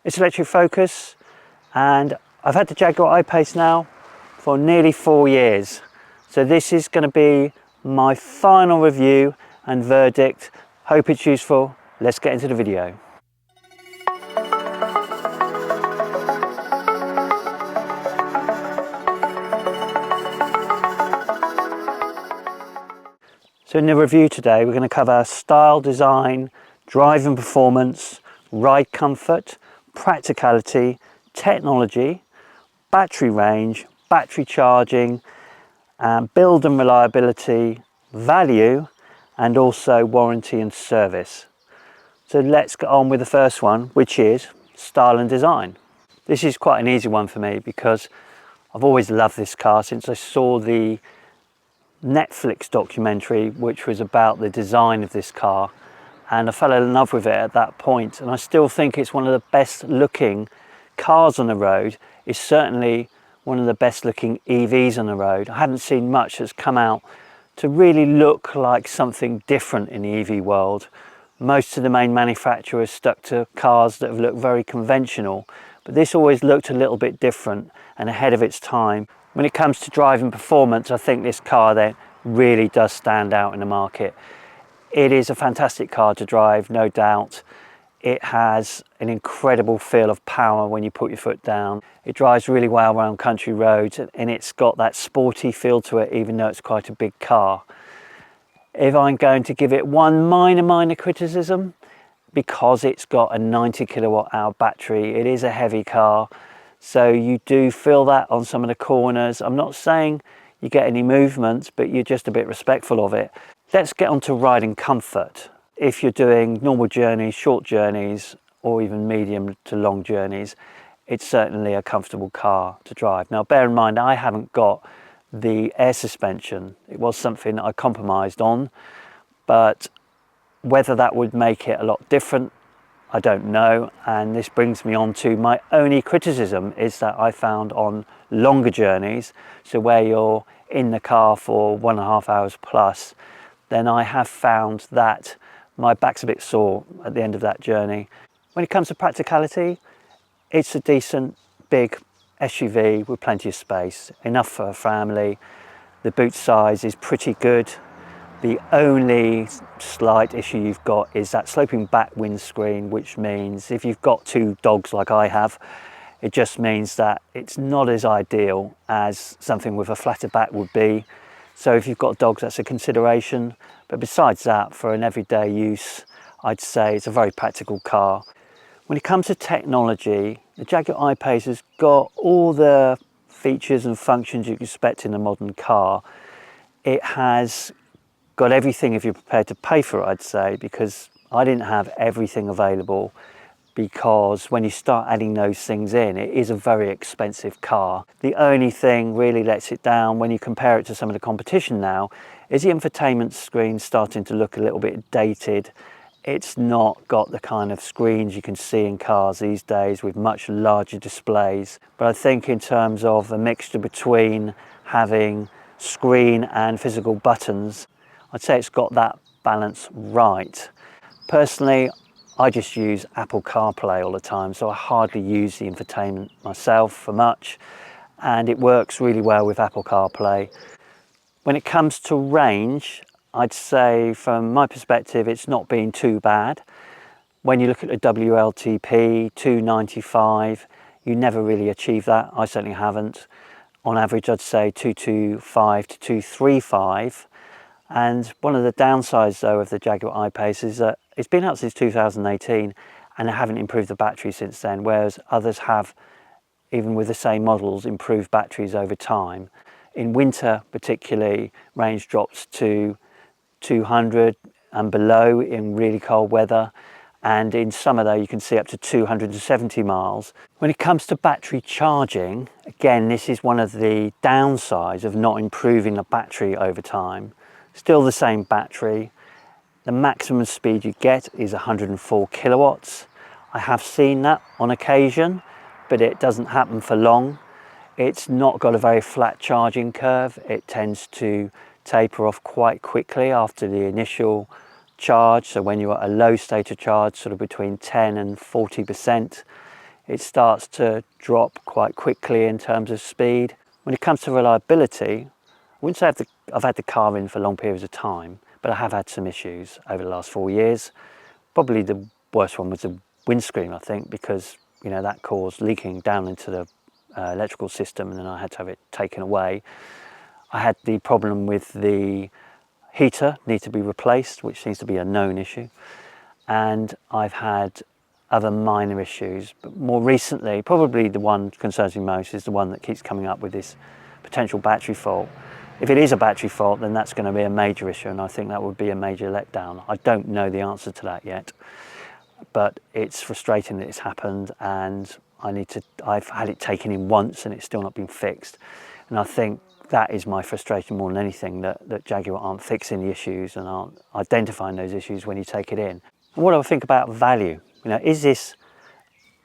It's electric focus, and I've had the Jaguar I-PACE now for nearly 4 years. So this is going to be my final review and verdict. Hope it's useful. Let's get into the video. So in the review today, we're going to cover style, design, driving performance, ride comfort, practicality, technology, battery range, battery charging, build and reliability, value, and also warranty and service. So let's get on with the first one, which is style and design. This is quite an easy one for me because I've always loved this car since I saw the Netflix documentary which was about the design of this car, and I fell in love with it at that point, and I still think it's one of the best looking cars on the road. It's certainly one of the best looking EVs on the road. I haven't seen much that's come out to really look like something different in the EV world. Most of the main manufacturers stuck to cars that have looked very conventional, but this always looked a little bit different and ahead of its time. When it comes to driving performance, I think this car then really does stand out in the market. It is a fantastic car to drive, no doubt. It has an incredible feel of power when you put your foot down. It drives really well around country roads, and it's got that sporty feel to it, even though it's quite a big car. If I'm going to give it one minor criticism, because it's got a 90 kilowatt hour battery, it is a heavy car. So you do feel that on some of the corners. I'm not saying you get any movement, but you're just a bit respectful of it. Let's get on to riding comfort. If you're doing normal journeys, short journeys, or even medium to long journeys, it's certainly a comfortable car to drive. Now, bear in mind, I haven't got the air suspension. It was something that I compromised on, but whether that would make it a lot different, I don't know. And this brings me on to my only criticism is that I found on longer journeys, so where you're in the car for 1.5 hours plus, then I have found that my back's a bit sore at the end of that journey. When it comes to practicality, it's a decent big SUV with plenty of space, enough for a family. The boot size is pretty good. The only slight issue you've got is that sloping back windscreen, which means if you've got 2 dogs like I have, it just means that it's not as ideal as something with a flatter back would be. So if you've got dogs, that's a consideration. But besides that, for an everyday use, I'd say it's a very practical car. When it comes to technology, the Jaguar I-PACE has got all the features and functions you expect in a modern car. It has got everything if you're prepared to pay for it, I'd say, because I didn't have everything available, because when you start adding those things in, it is a very expensive car. The only thing really lets it down when you compare it to some of the competition now is the infotainment screen starting to look a little bit dated. It's not got the kind of screens you can see in cars these days with much larger displays. But I think in terms of a mixture between having screen and physical buttons, I'd say it's got that balance right. Personally, I just use Apple CarPlay all the time, so I hardly use the infotainment myself for much, and it works really well with Apple CarPlay. When it comes to range, I'd say from my perspective, it's not been too bad. When you look at the WLTP 295, you never really achieve that. I certainly haven't. On average, I'd say 225 to 235. And one of the downsides though of the Jaguar I-PACE is that it's been out since 2018 and they haven't improved the battery since then, whereas others have, even with the same models, improved batteries over time. In winter particularly, range drops to 200 and below in really cold weather, and in summer though you can see up to 270 miles. When it comes to battery charging, again, this is one of the downsides of not improving the battery over time. Still the same battery. The maximum speed you get is 104 kilowatts. I have seen that on occasion, but it doesn't happen for long. It's not got a very flat charging curve. It tends to taper off quite quickly after the initial charge. So when you're at a low state of charge, sort of between 10 and 40%, it starts to drop quite quickly in terms of speed. When it comes to reliability, I wouldn't say I've had the car in for long periods of time, but I have had some issues over the last 4 years. Probably the worst one was the windscreen, I think, because that caused leaking down into the electrical system, and then I had to have it taken away. I had the problem with the heater, need to be replaced, which seems to be a known issue. And I've had other minor issues, but more recently, probably the one that concerns me most is the one that keeps coming up with this potential battery fault. If it is a battery fault, then that's going to be a major issue, and I think that would be a major letdown. I don't know the answer to that yet, but it's frustrating that it's happened, and I've had it taken in once and it's still not been fixed. And I think that is my frustration more than anything, that Jaguar aren't fixing the issues and aren't identifying those issues when you take it in. And what do I think about value? Is this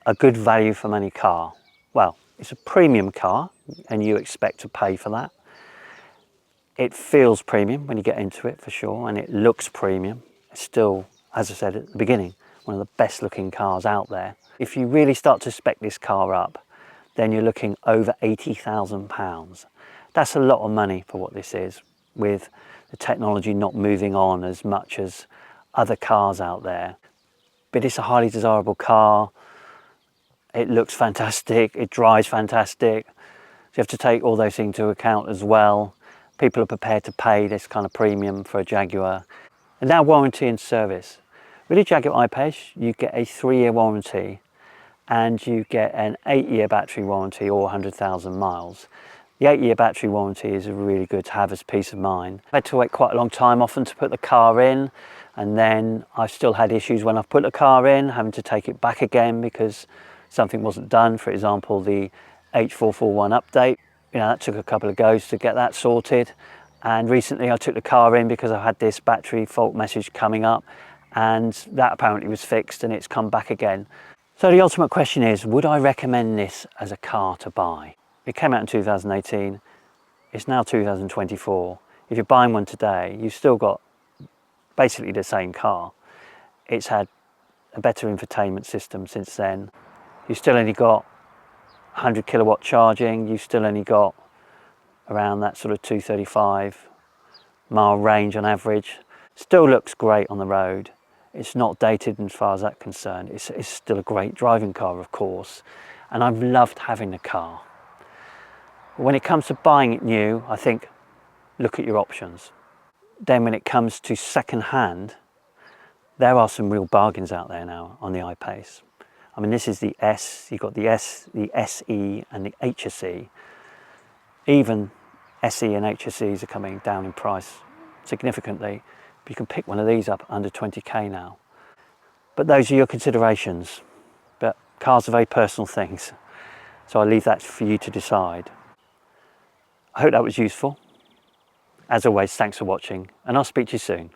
a good value for money car? Well, it's a premium car and you expect to pay for that. It feels premium when you get into it, for sure, and it looks premium. It's still, as I said at the beginning, one of the best looking cars out there. If you really start to spec this car up, then you're looking over £80,000. That's a lot of money for what this is, with the technology not moving on as much as other cars out there. But it's a highly desirable car. It looks fantastic, it drives fantastic. So you have to take all those things into account as well. People are prepared to pay this kind of premium for a Jaguar. And now warranty and service. With a Jaguar I-PACE, you get a 3-year warranty and you get an 8-year battery warranty or 100,000 miles. The 8-year battery warranty is really good to have as peace of mind. I had to wait quite a long time often to put the car in, and then I've still had issues when I've put the car in, having to take it back again because something wasn't done. For example, the H441 update. That took a couple of goes to get that sorted. And recently I took the car in because I had this battery fault message coming up, and that apparently was fixed and it's come back again. So the ultimate question is, would I recommend this as a car to buy? It came out in 2018, it's now 2024. If you're buying one today, you've still got basically the same car. It's had a better infotainment system since then. You've still only got 100 kilowatt charging, you've still only got around that sort of 235 mile range on average. Still looks great on the road. It's not dated as far as that's concerned. It's still a great driving car, of course, and I've loved having the car. When it comes to buying it new, I think look at your options. Then when it comes to second hand, there are some real bargains out there now on the I-PACE. I mean, this is the S, you've got the S, the SE and the HSE. Even SE and HSEs are coming down in price significantly. But you can pick one of these up under 20k now. But those are your considerations. But cars are very personal things, so I leave that for you to decide. I hope that was useful. As always, thanks for watching, and I'll speak to you soon.